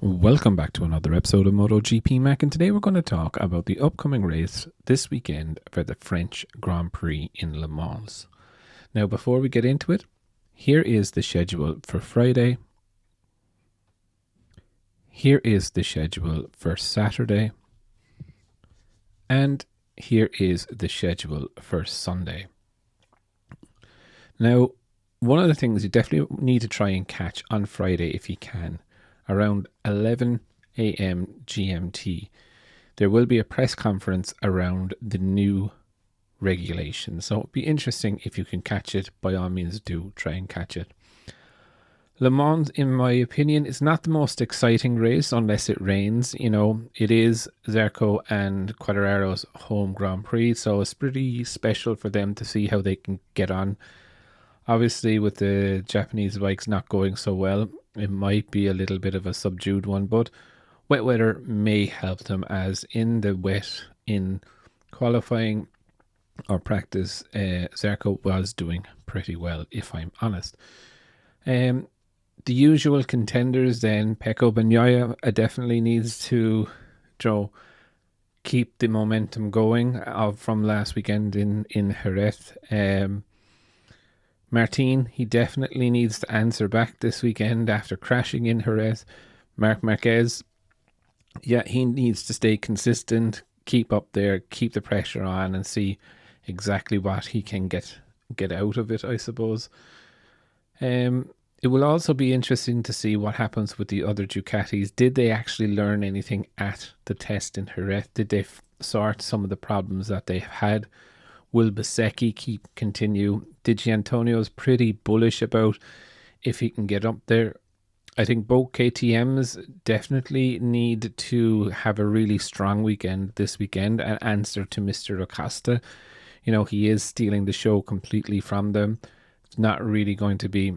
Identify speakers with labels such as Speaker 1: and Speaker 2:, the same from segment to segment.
Speaker 1: Welcome back to another episode of Motogp Mac, and today we're going to talk about the upcoming race this weekend for the French Grand Prix in Le Mans. Now, before we get into it, here is the schedule for Friday. Here is the schedule for Saturday. And here is the schedule for Sunday. Now, one of the things you definitely need to try and catch on Friday if you can, around 11 a.m. GMT, there will be a press conference around the new regulations. So it'll be interesting if you can catch it. By all means, do try and catch it. Le Mans, in my opinion, is not the most exciting race unless it rains. You know, it is Zarco and Quartararo's home Grand Prix, so it's pretty special for them to see how they can get on. Obviously, with the Japanese bikes not going so well, it might be a little bit of a subdued one, but wet weather may help them, as in the wet, in qualifying or practice, Zarco was doing pretty well, if I'm honest. The usual contenders then, Pecco Bagnaia definitely needs to keep the momentum going from last weekend in Jerez. Martin, he definitely needs to answer back this weekend after crashing in Jerez. Marc Marquez, yeah, he needs to stay consistent, keep up there, keep the pressure on, and see exactly what he can get out of it, I suppose. It will also be interesting to see what happens with the other Ducatis. Did they actually learn anything at the test in Jerez? Did they sort some of the problems that they had? Will Bezzecchi continue? Di Giannantonio is pretty bullish about if he can get up there. I think both KTMs definitely need to have a really strong weekend this weekend and answer to Mr. Acosta. You know, he is stealing the show completely from them. It's not really going to be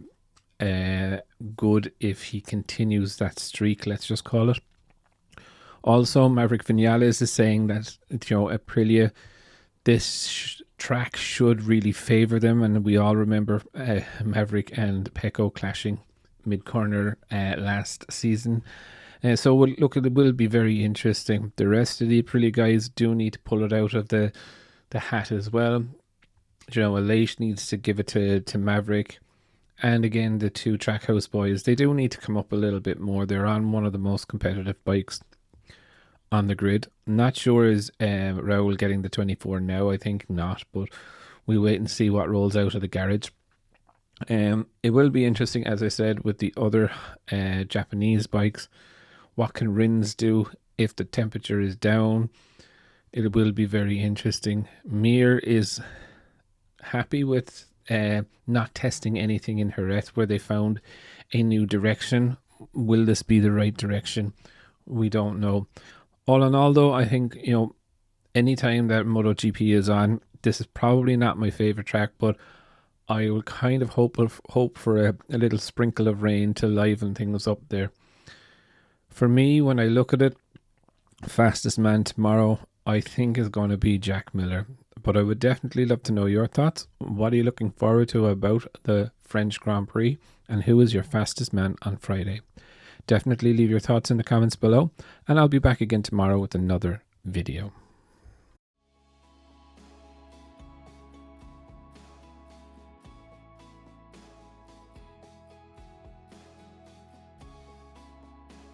Speaker 1: good if he continues that streak, let's just call it. Also, Maverick Vinales is saying that, Aprilia, this track should really favour them, and we all remember Maverick and Pecco clashing mid-corner last season. So it will be very interesting. The rest of the Aprilia guys do need to pull it out of the hat as well. Aleix needs to give it to Maverick. And again, the two Trackhouse boys, they do need to come up a little bit more. They're on one of the most competitive bikes on the grid. Not sure is Raul getting the 24 now. I think not, but we'll wait and see what rolls out of the garage. It will be interesting, as I said, with the other Japanese bikes. What can Rins do if the temperature is down? It will be very interesting. Mir is happy with not testing anything in Jerez, where they found a new direction. Will this be the right direction? We don't know. All in all, though, I think, anytime that MotoGP is on, this is probably not my favourite track, but I will kind of hope for a little sprinkle of rain to liven things up there. For me, when I look at it, fastest man tomorrow, I think, is going to be Jack Miller. But I would definitely love to know your thoughts. What are you looking forward to about the French Grand Prix? And who is your fastest man on Friday? Definitely leave your thoughts in the comments below. And I'll be back again tomorrow with another video.